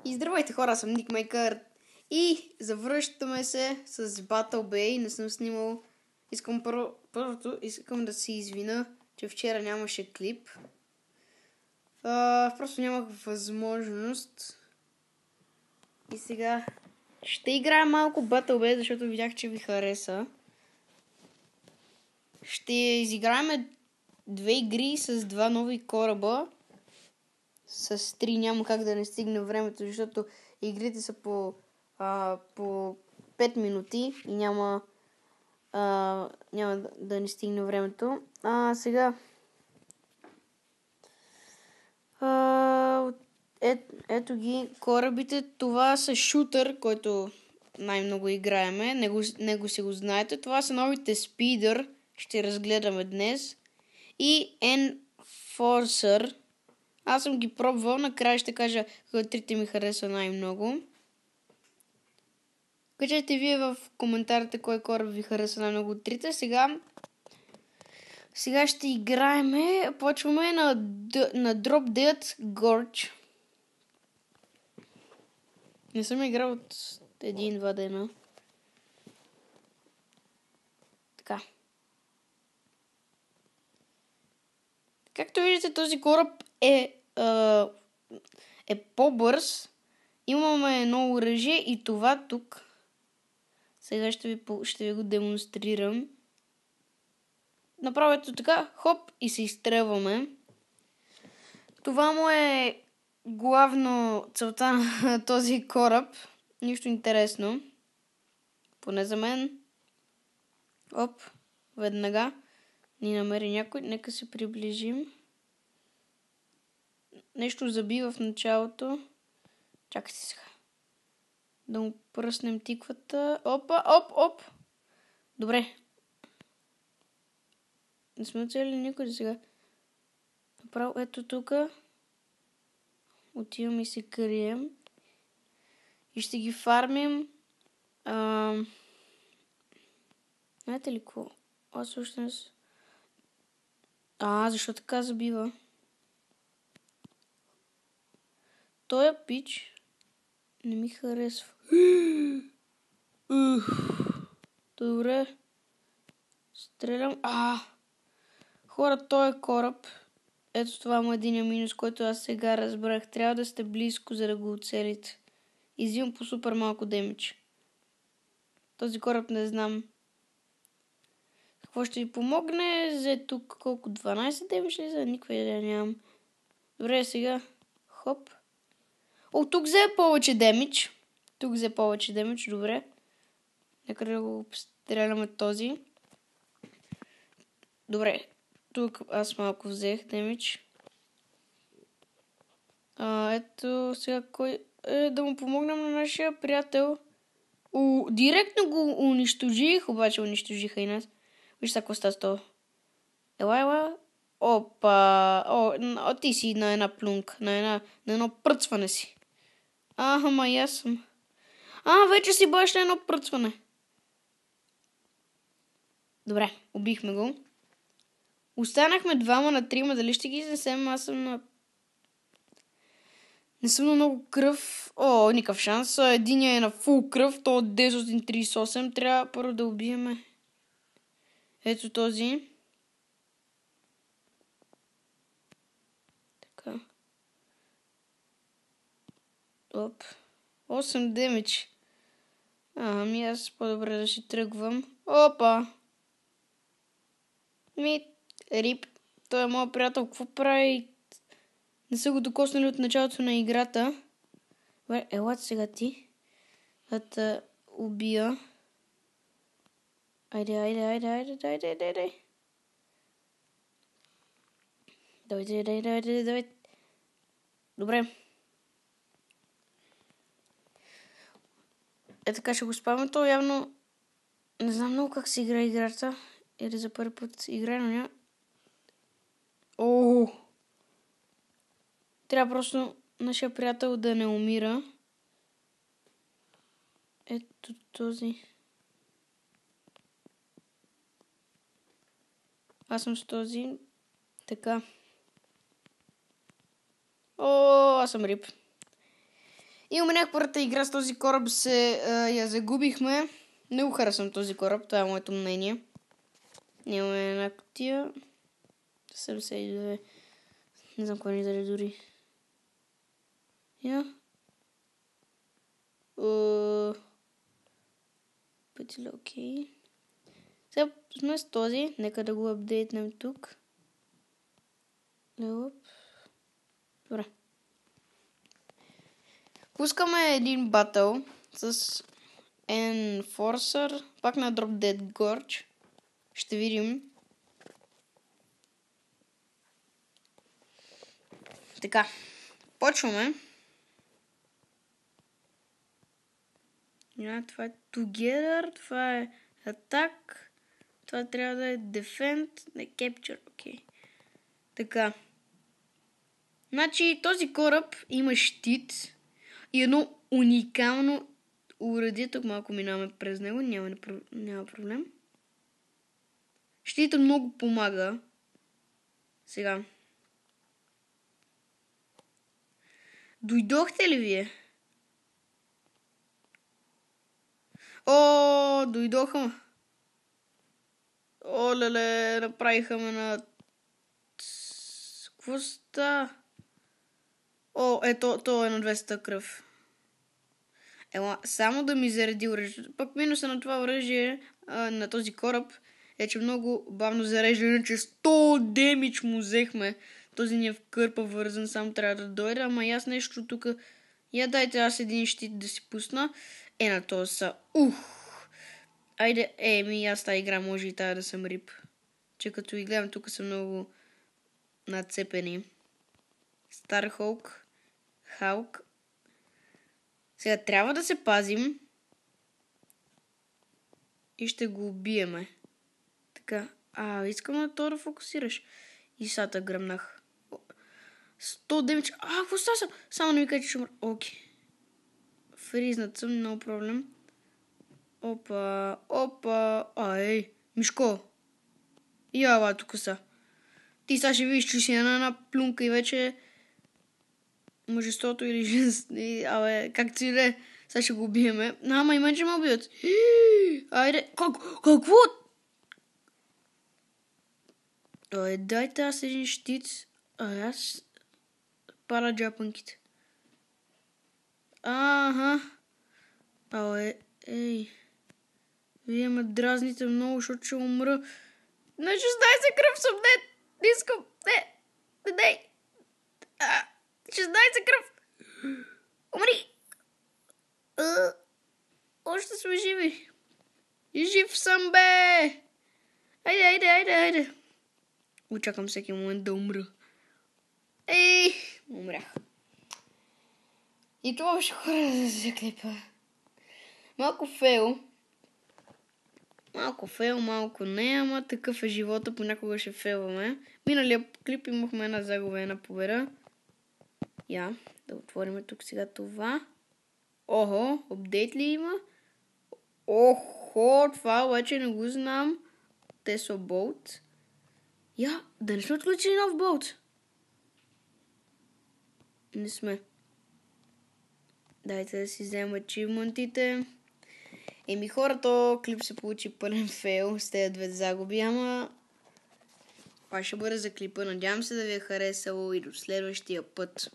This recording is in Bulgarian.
И здравейте хора, аз съм Никмейкър и завръщаме се с Battle Bay. Не съм снимал. Първото искам да се извиня, че вчера нямаше клип. Просто нямах възможност. И сега ще играя малко Battle Bay, защото видях, че ви хареса. Ще изиграем две игри с два нови кораба. С три няма как да не стигне времето, защото игрите са по 5 минути и няма да не стигне времето. Сега ето ги корабите. Това са шутър, който най-много играеме. Него си го знаете. Това са новите Speeder. Ще разгледаме днес. И Enforcer. Аз съм ги пробвал. Накрая ще кажа кои трите ми хареса най-много. Кажете вие в коментарите кой кораб ви хареса най-много от трите. Сега ще играеме. Почваме на Drop Dead Gorge. Не съм играл от 1-2 дена. Така. Както виждате, този кораб е по-бърз. Имаме едно оръжие и това тук. Сега ще ви го демонстрирам. Направо ето така, хоп, и се изстрелваме. Това му е главно целта на този кораб. Нищо интересно. Поне за мен. Оп, веднага ни намери някой. Нека се приближим. Нещо заби в началото. Чакайте сега. Да му пръснем тиквата. Опа, оп. Добре. Не сме оцелили никой до сега. Направо ето тук. Отиваме и се крием. И ще ги фармим. Знаете ли какво? Аз още не с... защо така забива? Той пич не ми харесва. Добре. Стрелям. Хора, той е кораб. Ето това му единия минус, който аз сега разбрах. Трябва да сте близко, за да го оцелите. Извивам по супер малко демидж. Този кораб не знам какво ще ви помогне. Взе тук колко? 12 демидж ли за? Никаква идея нямам. Добре, сега. Хоп. Тук взе повече демидж. Добре. Нека да го стреляме този. Добре. Тук аз малко взех демидж. Ето сега кой... да му помогнем на нашия приятел. Директно го унищожих, обаче унищожиха и нас. Виж какво става с това. Ела. Опа. Ти си на една плюнка. На едно пръцване си. Ама и аз съм. Вече си баш на едно пръцване. Добре, убихме го. Останахме 2 на 3, дали ще ги изнесем? Аз съм на... Не съм на много кръв. Никакъв шанс. Единия е на фул кръв, то от 938. Трябва първо да убиеме. Ето този. Така. 8 демидж. Ами аз по-добре да си тръгвам. Опа! Рип. Той е моят приятел. Какво прави? Не са го докоснали от началото на играта. Добре, елате сега ти. Да те убия. Айде. Давай. Добре. Така ще го спаваме. То явно не знам много как се играе играта. Или за първи път играе, но няма. Трябва просто нашия приятел да не умира. Ето този. Аз съм с този. Така. Аз съм рип. Имаме някаква игра с този кораб, я загубихме. Не го харесвам този кораб, това е моето мнение. Имаме една кутия. 72. Не знам кой ни даде дори. Я. Пътиле, окей. Сега сме с този. Нека да го апдейтнем тук. Левъп. Добре. Пускаме един батъл с Enforcer. Пак на Drop Dead Gorge. Ще видим. Така. Почваме. Това е Together. Това е Attack. Това трябва да е Defend. Не, Capture. Окей. Така. Значи този кораб има щит и едно уникално уредие. Тук малко минаваме през него. Няма проблем. Щитът много помага. Сега. Дойдохте ли вие? О, дойдоха. О, леле, направиха ме на... Какво ста? О, то е на 200 кръв. Ела, само да ми зареди оръжието. Пък минуса на това оръжие, на този кораб, е, че много бавно зарежда, иначе 100 демидж му взехме. Този ни е в кърпа вързан, само трябва да дойде, ама и аз нещо тук. Я дайте аз един щит да си пусна. На този са. Айде, аз тази игра може и тая да съм рип. Че като и гледам, тук са много нацепени. Стар Халк. Сега трябва да се пазим. И ще го убиеме. Така. Искам на това да фокусираш. И сата гръмнах. 100 демидж. Какво става? Само не ми кажа, че умра. Окей. Фризнат съм, no проблем. Опа. Мишко. Яла тук са. Ти сега ще видиш, че си една плюнка и вече мъжеството или женство. Както и да е. Сега ще го убиеме. Ама и мен ще ме убият. Айде. Какво? Дайте аз един щит. Аз пара джапанките. Вие ме дразните много, защото ще умра. На 16 кръв съм, не искам, не. 16 кръв. Умри. Още сме живи. И жив съм, бе. Айде. Очаквам всеки момент да умра. Умрях. И това беше хора за клипа. Малко фейл, малко не, ама такъв е живота, понякога ще фейлваме. Миналия клип имахме една загуба, една победа. Да отворим тук сега това. Апдейт ли има? Това вече не го знам. Tesla Bolt. Да не сме отключили нов болт. Не сме. Дайте да си взема ачивментите. Хората, клип се получи пълен фейл с тези две загуби, ама това ще бъде за клипа. Надявам се да ви е харесало и до следващия път.